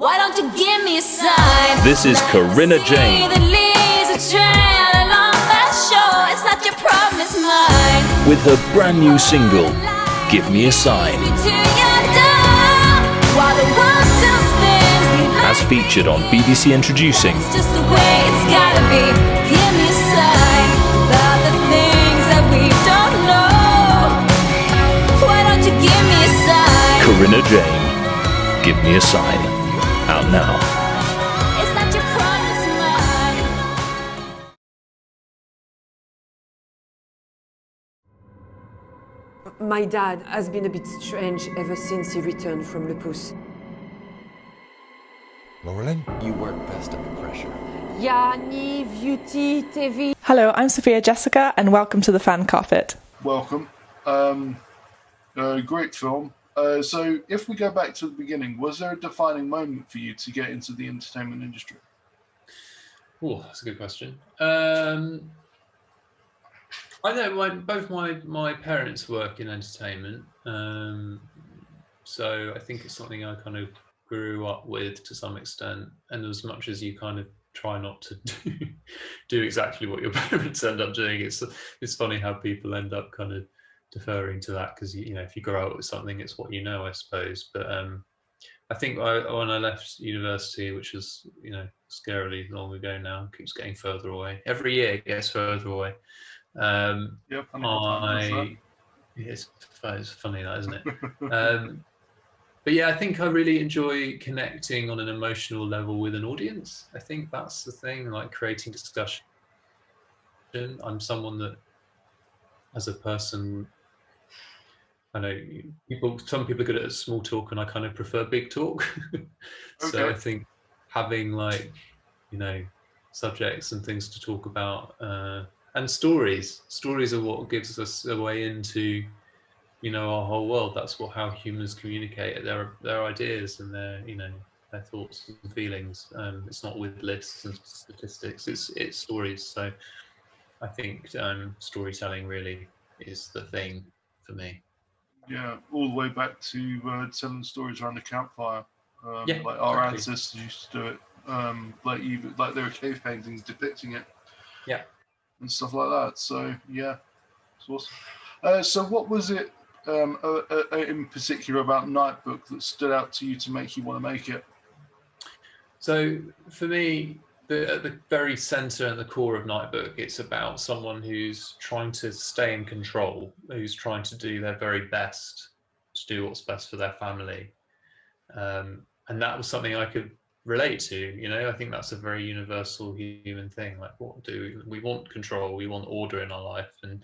Why don't you give me a sign? This is Corinna Jane. The leaves are trailing on that shore. It's not your problem, it's mine. With her brand new single, Give Me a Sign. While the world still spins, As featured on BBC Introducing. it's just the way it's gotta be. Give me a sign about the things that we don't know. Why don't you give me a sign? Corinna Jane, Give Me a Sign. Out now. It's not your problem, it's mine. My dad has been a bit strange ever since he returned from Le Pouce. Laurelyn, you work best under pressure. Yani, Beauty, TV. Hello, I'm Sophia Jessica, and welcome to the Fan Carpet. Welcome. Great film. So if we go back to the beginning, was there a defining moment for you to get into the entertainment industry? Oh, that's a good question. I know both my parents work in entertainment, so I think it's something I kind of grew up with to some extent. And as much as you kind of try not to do exactly what your parents end up doing, it's funny how people end up kind of deferring to that, because you know, if you grow up with something, it's what you know, I suppose. But I think when I left university, which was, you know, scarily long ago now, keeps getting further away. Every year it gets further away. It's funny that, isn't it? But yeah, I think I really enjoy connecting on an emotional level with an audience. I think that's the thing, like creating discussion. I'm someone that, as a person, I know some people are good at small talk, and I kind of prefer big talk. So I think having, like, you know, subjects and things to talk about, and stories are what gives us a way into, you know, our whole world. That's how humans communicate their ideas and their thoughts and feelings. It's not with lists and statistics. It's stories. So I think storytelling really is the thing for me. Yeah, all the way back to telling stories around the campfire. Like our ancestors used to do it. Like there were cave paintings depicting it. Yeah. And stuff like that. So yeah, it's awesome. So what was it in particular about Nightbook that stood out to you to make you want to make it? So for me, at the very center and the core of Nightbook, it's about someone who's trying to stay in control, who's trying to do their very best to do what's best for their family. And that was something I could relate to. You know, I think that's a very universal human thing. Like, what do we want? Control, we want order in our life. And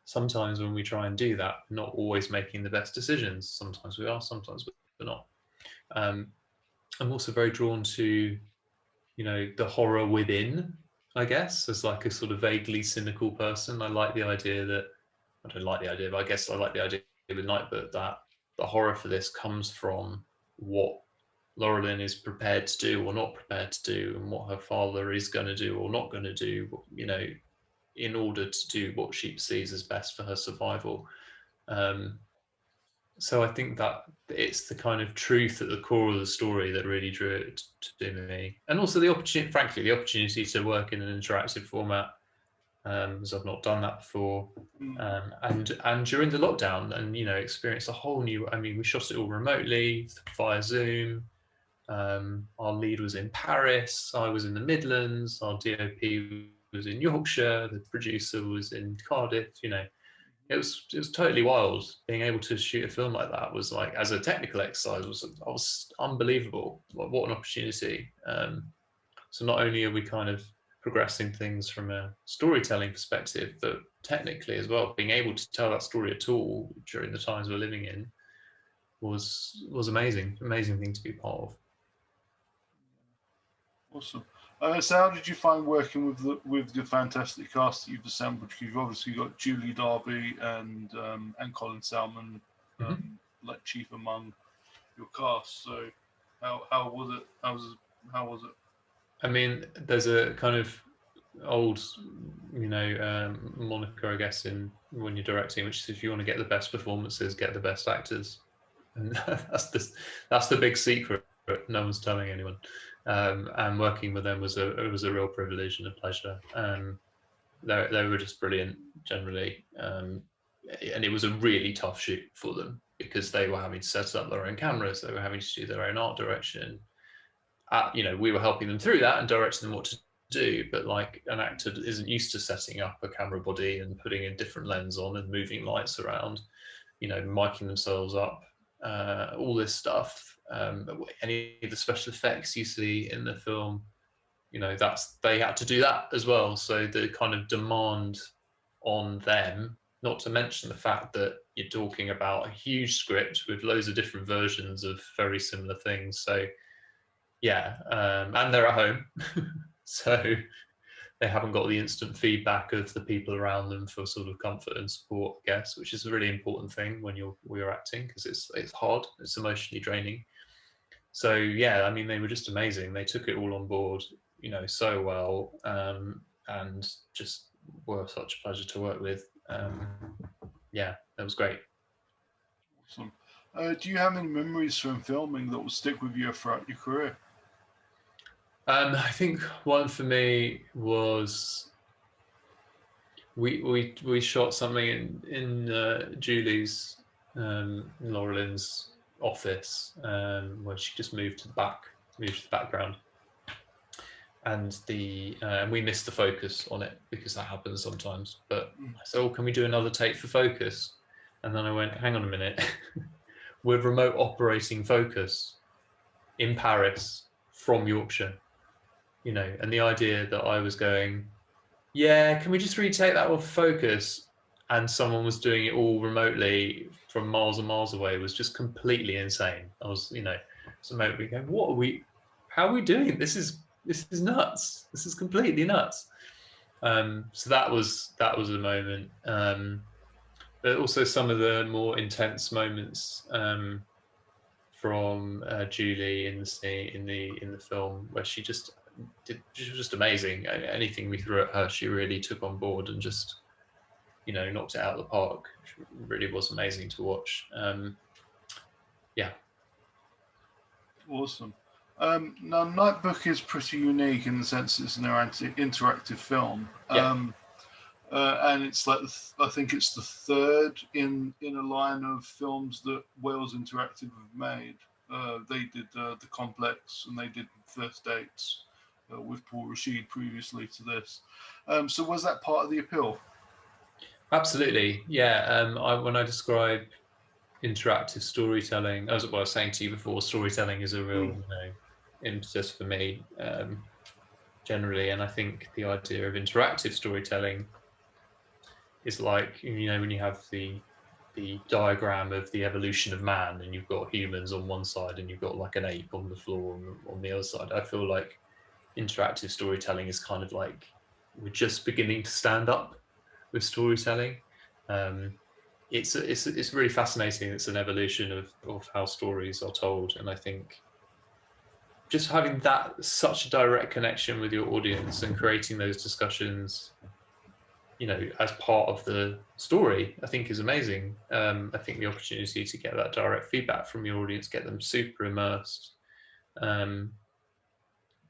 sometimes when we try and do that, we're not always making the best decisions. Sometimes we are, sometimes we're not. I'm also very drawn to, you know, the horror within, I guess, as like a sort of vaguely cynical person. I don't like the idea, but I guess I like the idea with Nightbook that the horror for this comes from what Laurelyn is prepared to do or not prepared to do, and what her father is going to do or not going to do, you know, in order to do what she sees as best for her survival. So I think that it's the kind of truth at the core of the story that really drew it to me. And also the opportunity to work in an interactive format, as I've not done that before. And during the lockdown, and, you know, experienced a whole new, I mean, we shot it all remotely via Zoom. Our lead was in Paris, I was in the Midlands, our DOP was in Yorkshire, the producer was in Cardiff. You know, it was totally wild. Being able to shoot a film like that was, like, as a technical exercise, was unbelievable. What an opportunity. So not only are we kind of progressing things from a storytelling perspective, but technically as well, being able to tell that story at all during the times we're living in was amazing thing to be part of. Awesome. So how did you find working with the fantastic cast that you've assembled? Because you've obviously got Julie Darby and Colin Salmon, like chief among your cast. So how was it? How was it? I mean, there's a kind of old, you know, moniker, I guess, in when you're directing, which is, if you want to get the best performances, get the best actors, and that's the big secret. it. No one's telling anyone. And working with them was a real privilege and a pleasure. They were just brilliant generally, and it was a really tough shoot for them because they were having to set up their own cameras, they were having to do their own art direction. We were helping them through that and directing them what to do, but like an actor isn't used to setting up a camera body and putting a different lens on and moving lights around, miking themselves up, all this stuff. Any of the special effects you see in the film, they had to do that as well. So the kind of demand on them, not to mention the fact that you're talking about a huge script with loads of different versions of very similar things. So yeah, and they're at home, so they haven't got the instant feedback of the people around them for sort of comfort and support, I guess, which is a really important thing when you're acting, because it's hard, it's emotionally draining. So yeah, I mean, they were just amazing. They took it all on board, so well, and just were such a pleasure to work with. Yeah, that was great. Awesome. Do you have any memories from filming that will stick with you throughout your career? I think one for me was we shot something in Julie's, Laura Lynn's office, where she just moved to the background, and we missed the focus on it because that happens sometimes. But I said, "Oh, can we do another take for focus?" And then I went, "Hang on a minute, we're remote operating focus in Paris from Yorkshire." And the idea that I was going, yeah, can we just retake that with focus? And someone was doing it all remotely from miles and miles away was just completely insane. I was, so remotely going, how are we doing? This is nuts. This is completely nuts. So that was a moment. But also some of the more intense moments from Julie in the film, where she was just amazing. Anything we threw at her, she really took on board and just, knocked it out of the park. It really was amazing to watch. Yeah. Awesome. Now, Nightbook is pretty unique in the sense it's an interactive film. Yeah. And it's like, I think it's the third in a line of films that Wales Interactive have made. They did The Complex, and they did First Dates with Paul Rashid previously to this. So was that part of the appeal? Absolutely, yeah. When I describe interactive storytelling, as I was saying to you before, storytelling is a real impetus for me generally, and I think the idea of interactive storytelling is like, when you have the diagram of the evolution of man, and you've got humans on one side and you've got like an ape on the floor on the other side. I feel like interactive storytelling is kind of like we're just beginning to stand up with storytelling. It's really fascinating. It's an evolution of how stories are told, and I think just having such a direct connection with your audience and creating those discussions, as part of the story, I think is amazing. I think the opportunity to get that direct feedback from your audience, get them super immersed,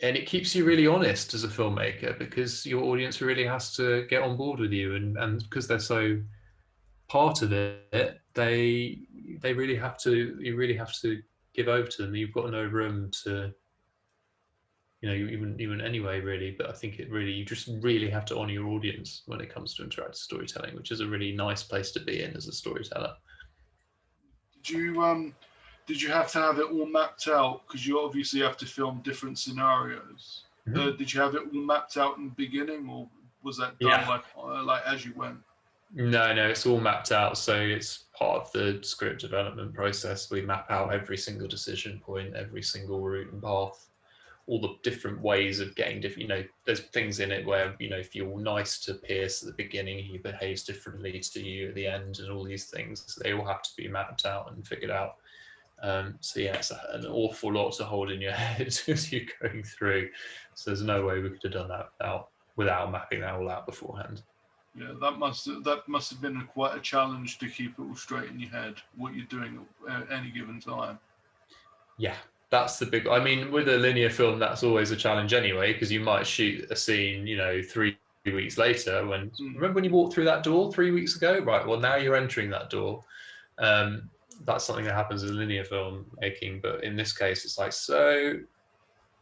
and it keeps you really honest as a filmmaker, because your audience really has to get on board with you, and because they're so part of it, you really have to give over to them. You've got no room to, even anyway, really. But I think you just really have to honor your audience when it comes to interactive storytelling, which is a really nice place to be in as a storyteller. Did you have to have it all mapped out? Because you obviously have to film different scenarios. Mm-hmm. Did you have it all mapped out in the beginning, or was that done like as you went? No, it's all mapped out. So it's part of the script development process. We map out every single decision point, every single route and path, all the different ways of getting different, there's things in it where, if you're nice to Pierce at the beginning, he behaves differently to you at the end, and all these things, they all have to be mapped out and figured out. So yeah, it's an awful lot to hold in your head as you're going through. So there's no way we could have done that without mapping that all out beforehand. Yeah, that must have been quite a challenge to keep it all straight in your head, what you're doing at any given time. Yeah, that's the big. I mean, with a linear film, that's always a challenge anyway, because you might shoot a scene, 3 weeks later. Remember when you walked through that door 3 weeks ago? Right. Well, now you're entering that door. That's something that happens in linear film making, but in this case, it's like, so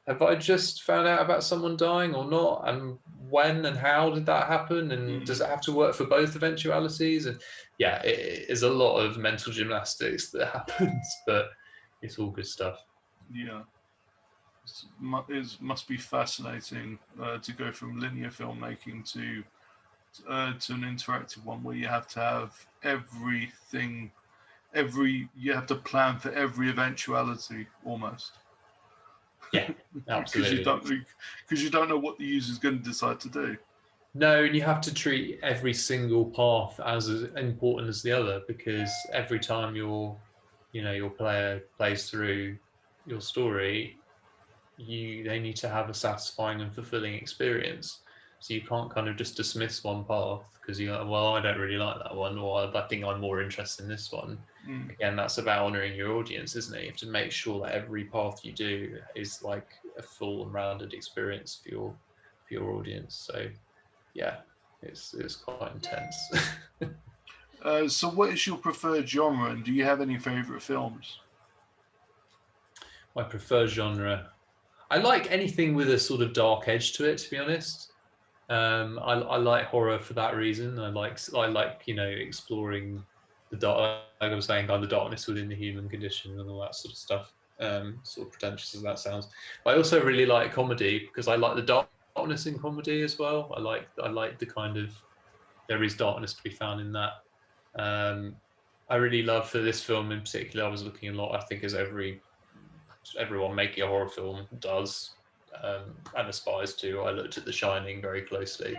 have I just found out about someone dying or not? And when and how did that happen? And does it have to work for both eventualities? And yeah, it is a lot of mental gymnastics that happens, but it's all good stuff. Yeah. It must be fascinating to go from linear filmmaking to an interactive one where you have to have everything, you have to plan for every eventuality almost. Yeah, absolutely. Because you don't know what the user's going to decide to do. No, and you have to treat every single path as important as the other, because every time your player plays through your story, they need to have a satisfying and fulfilling experience. So you can't kind of just dismiss one path because you go, well, I don't really like that one, or I think I'm more interested in this one. Again, that's about honoring your audience, isn't it? You have to make sure that every path you do is like a full and rounded experience for your audience. So yeah, it's quite intense. So what is your preferred genre, and do you have any favorite films? My preferred genre, I like anything with a sort of dark edge to it, to be honest. I like horror for that reason. I like exploring the dark, like I was saying, kind of the darkness within the human condition and all that sort of stuff. Sort of pretentious as that sounds, but I also really like comedy because I like the darkness in comedy as well. I like the kind of, there is darkness to be found in that. I really love, for this film in particular, I was looking a lot, I think, as everyone making a horror film does, and aspires to. I looked at The Shining very closely.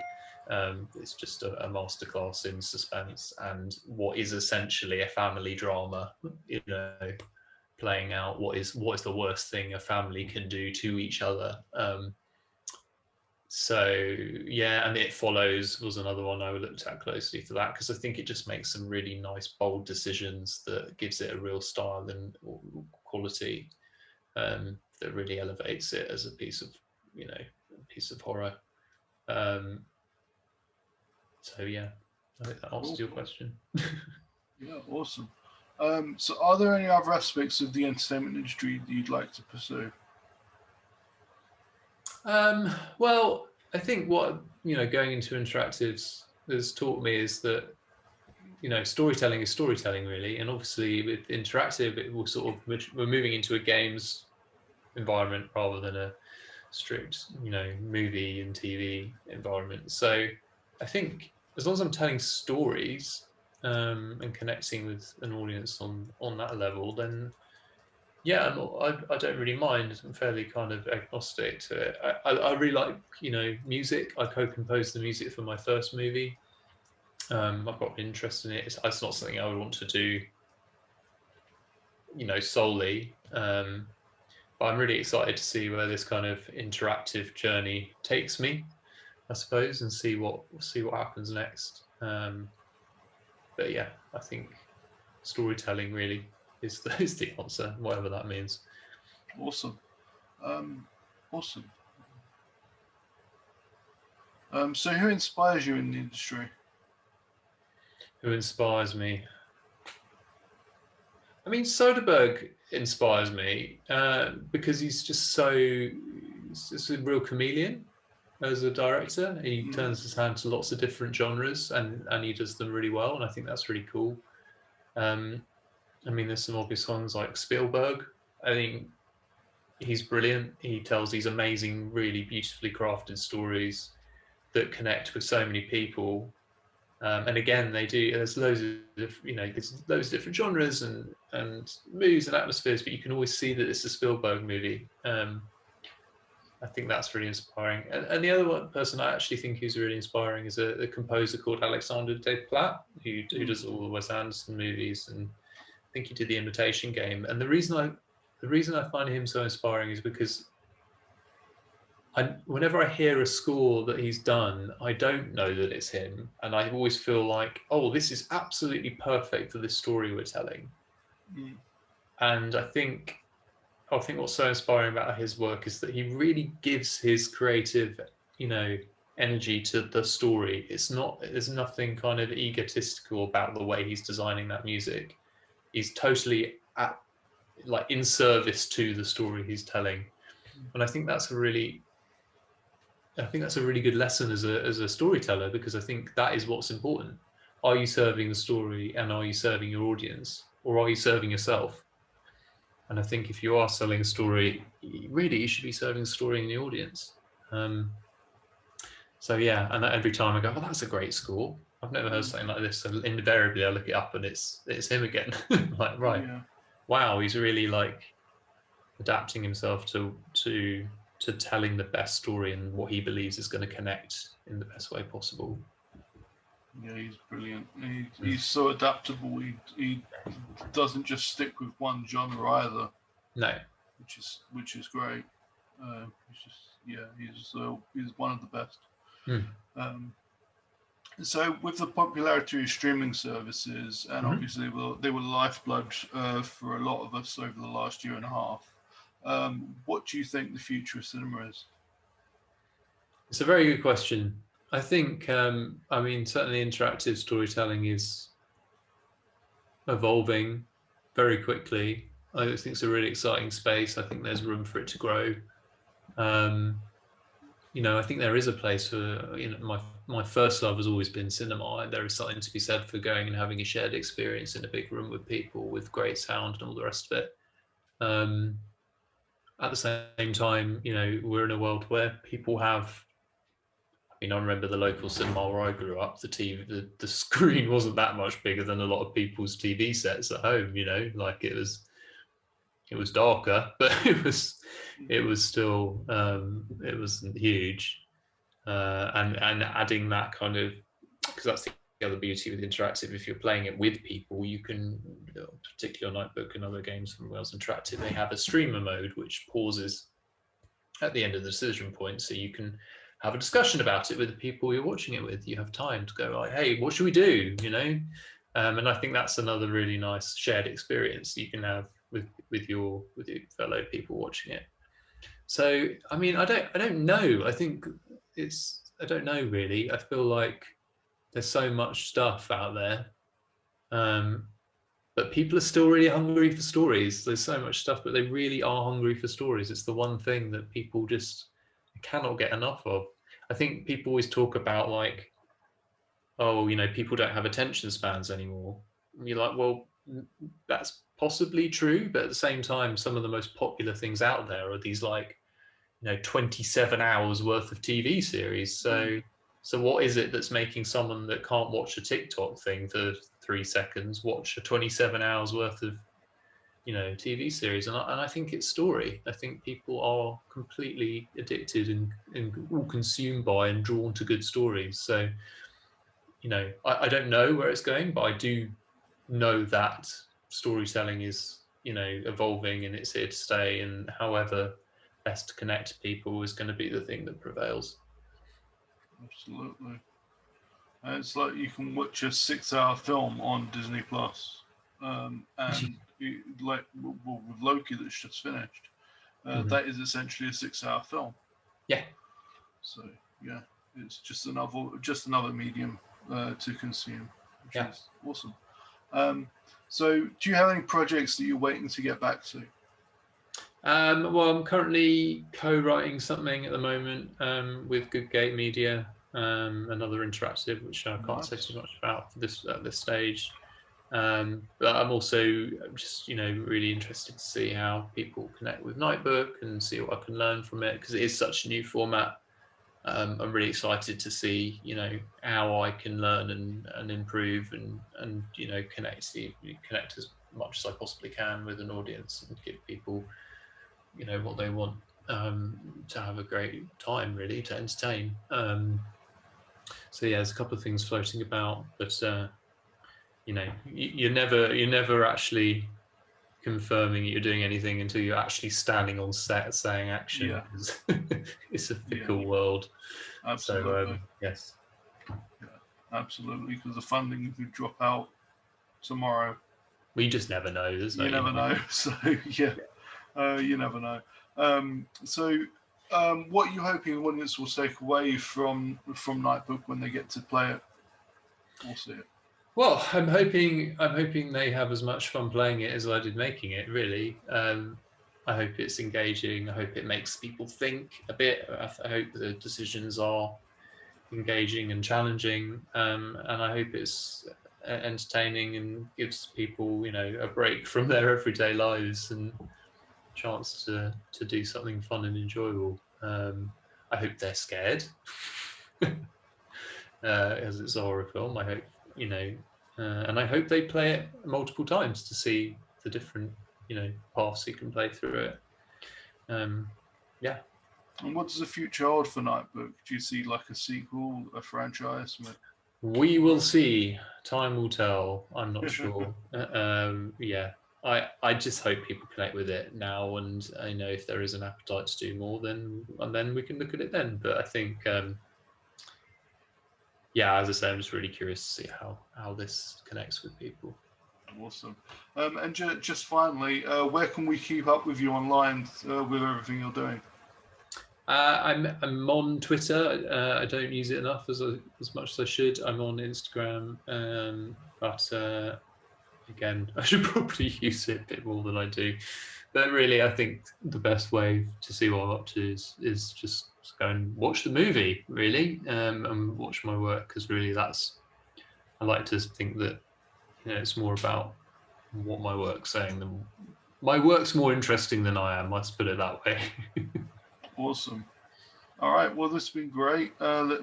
It's just a masterclass in suspense and what is essentially a family drama, playing out what is the worst thing a family can do to each other. So yeah, and It Follows was another one I looked at closely for that, because I think it just makes some really nice, bold decisions that gives it a real style and quality, that really elevates it as a piece of horror. So yeah, I think that answers your question. Yeah, awesome. So are there any other aspects of the entertainment industry that you'd like to pursue? Well, I think what going into interactives has taught me is that storytelling is storytelling, really, and obviously with interactive, it will we're moving into a games environment rather than a strict movie and TV environment. So I think as long as I'm telling stories and connecting with an audience on that level, then yeah, I don't really mind. I'm fairly kind of agnostic to it. I really like music. I co-composed the music for my first movie. I've got an interest in it. It's not something I would want to do solely. But I'm really excited to see where this kind of interactive journey takes me, I suppose, and see what happens next. But yeah, I think storytelling really is the answer, whatever that means. Awesome. Awesome. So who inspires you in the industry? Who inspires me? I mean, Soderbergh inspires me because he's just a real chameleon as a director. He turns his hand to lots of different genres and he does them really well, and I think that's really cool. I mean, there's some obvious ones like Spielberg. I think he's brilliant. He tells these amazing, really beautifully crafted stories that connect with so many people. And again, they do. There's loads of different genres and moods and atmospheres, but you can always see that it's a Spielberg movie. I think that's really inspiring. And the other person I actually think who's really inspiring is a composer called Alexander Desplat, who does all the Wes Anderson movies, and I think he did The Imitation Game. And the reason I find him so inspiring is because whenever I hear a score that he's done, I don't know that it's him, and I always feel like, oh, this is absolutely perfect for this story we're telling. And I think I think what's so inspiring about his work is that he really gives his creative, energy to the story. There's nothing kind of egotistical about the way he's designing that music. He's totally in service to the story he's telling. And I think that's a really good lesson as a storyteller, because I think that is what's important. Are you serving the story, and are you serving your audience, or are you serving yourself? And I think if you are selling a story, really you should be serving the story in the audience. So yeah, and every time I go, oh, that's a great score. I've never heard something like this. So invariably I look it up and it's him again. Like, right. Yeah. Wow, he's really like adapting himself to telling the best story and what he believes is going to connect in the best way possible. Yeah, he's brilliant. He's so adaptable. He doesn't just stick with one genre either. No, which is great. He's one of the best. So with the popularity of streaming services, and obviously they were lifeblood for a lot of us over the last year and a half. What do you think the future of cinema is? It's a very good question. I think, certainly interactive storytelling is evolving very quickly. I think it's a really exciting space. I think there's room for it to grow. I think there is a place for, my first love has always been cinema. There is something to be said for going and having a shared experience in a big room with people with great sound and all the rest of it. At the same time, we're in a world where people have, I remember the local cinema where I grew up, the screen wasn't that much bigger than a lot of people's TV sets at home, like it was darker, but it was still, it wasn't huge. And adding that kind of, because that's the other beauty with interactive, if you're playing it with people, you can, particularly on Nightbook and other games from Wales Interactive, they have a streamer mode which pauses at the end of the decision point, so you can have a discussion about it with the people you're watching it with. You have time to go like, hey, what should we do? And I think that's another really nice shared experience you can have with your fellow people watching it. So I don't know. I think I don't know really. I feel like there's so much stuff out there, but people are still really hungry for stories. There's so much stuff, but they really are hungry for stories. It's the one thing that people just cannot get enough of. I think people always talk about like, oh, people don't have attention spans anymore. And you're like, well, that's possibly true, but at the same time, some of the most popular things out there are these like, 27 hours worth of TV series. So what is it that's making someone that can't watch a TikTok thing for 3 seconds watch a 27 hours worth of TV series? And I think it's story. I think people are completely addicted and all consumed by and drawn to good stories. So I don't know where it's going, but I do know that storytelling is evolving and it's here to stay, and however best to connect people is going to be the thing that prevails. Absolutely. It's like you can watch a 6-hour film on Disney Plus, and with Loki that's just finished, that is essentially a 6-hour film. Yeah. So yeah, it's just another medium to consume, which is awesome. So do you have any projects that you're waiting to get back to? Well, I'm currently co-writing something at the moment with Good Gate Media, another interactive, which I can't say too much about at this stage. But I'm also just really interested to see how people connect with Nightbook and see what I can learn from it, because it is such a new format. I'm really excited to see how I can learn and improve and connect as much as I possibly can with an audience and give people what they want to have a great time, really, to entertain. So yeah, there's a couple of things floating about, but you're never actually confirming you're doing anything until you're actually standing on set saying action. Yeah. It's a fickle world. Absolutely. So yes. Yeah, absolutely, because the funding could drop out tomorrow. We just never know. You never know. So yeah. You never know. What are you hoping the audience will take away from Nightbook when they get to play it or see it? Well, I'm hoping they have as much fun playing it as I did making it. Really, I hope it's engaging. I hope it makes people think a bit. I hope the decisions are engaging and challenging, and I hope it's entertaining and gives people, a break from their everyday lives and a chance to do something fun and enjoyable. I hope they're scared, as it's a horror film. I hope, and I hope they play it multiple times to see the different, paths you can play through it. Yeah. And what does the future hold for Nightbook? Do you see like a sequel, a franchise? We will see. Time will tell. I'm not sure. Yeah. I just hope people connect with it now, and I know if there is an appetite to do more, then we can look at it then. But I think, as I say, I'm just really curious to see how this connects with people. Awesome. And just finally, where can we keep up with you online with everything you're doing? I'm on Twitter. I don't use it enough as much as I should. I'm on Instagram, but again, I should probably use it a bit more than I do. But really, I think the best way to see what I'm up to is just go and watch the movie, really, and watch my work, because really I like to think that it's more about what my work's saying than my work's more interesting than I am. Let's put it that way. Awesome. All right. Well, this has been great. Let's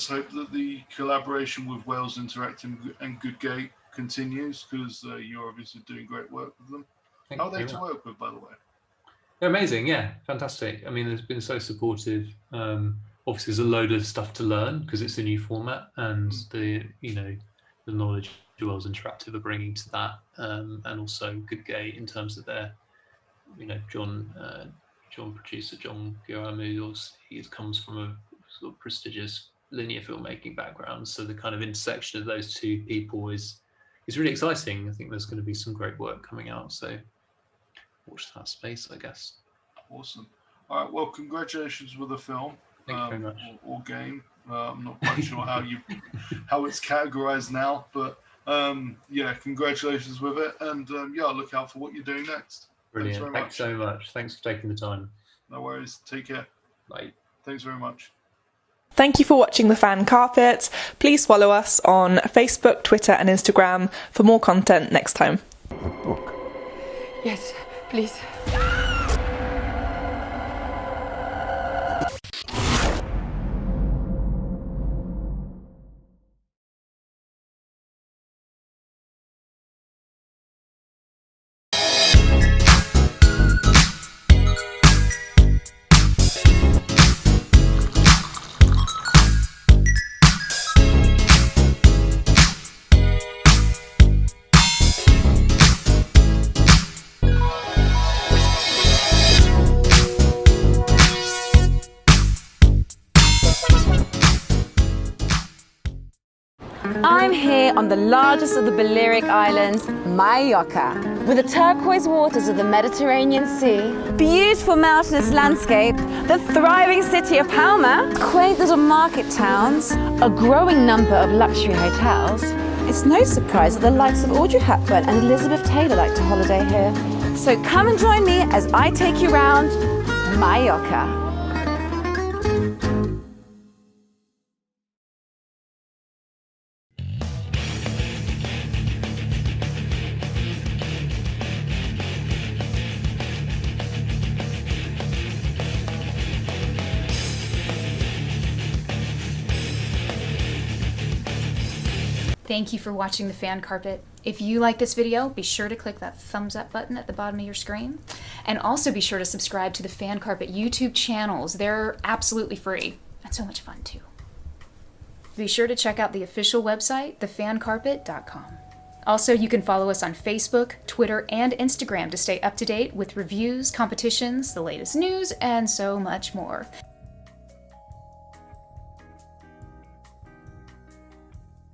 hope that the collaboration with Wales Interactive and Goodgate continues, because you're obviously doing great work with them. How are they to work with, by the way? They're amazing. Yeah, fantastic. I mean, they've been so supportive. Obviously, there's a load of stuff to learn because it's a new format, and the knowledge Wales Interactive are bringing to that, and also Goodgate in terms of their, producer John Guillermo, he comes from a sort of prestigious linear filmmaking background, so the kind of intersection of those two people is really exciting. I think there's going to be some great work coming out, so watch that space, I guess. Awesome. All right. Well, congratulations with the film. Thank you very much. Or game. I'm not quite sure how it's categorized now, but congratulations with it, and look out for what you're doing next. Brilliant. Thanks so much. Thanks for taking the time. No worries. Take care. Bye. Thanks very much. Thank you for watching The Fan Carpet. Please follow us on Facebook, Twitter and Instagram for more content next time. Yes, please. I'm here on the largest of the Balearic Islands, Mallorca, with the turquoise waters of the Mediterranean Sea, beautiful mountainous landscape, the thriving city of Palma, quaint little market towns, a growing number of luxury hotels. It's no surprise that the likes of Audrey Hepburn and Elizabeth Taylor like to holiday here. So come and join me as I take you round Mallorca. Thank you for watching The Fan Carpet. If you like this video, be sure to click that thumbs up button at the bottom of your screen. And also be sure to subscribe to the Fan Carpet YouTube channels. They're absolutely free and so much fun too. Be sure to check out the official website, thefancarpet.com. Also, you can follow us on Facebook, Twitter, and Instagram to stay up to date with reviews, competitions, the latest news, and so much more.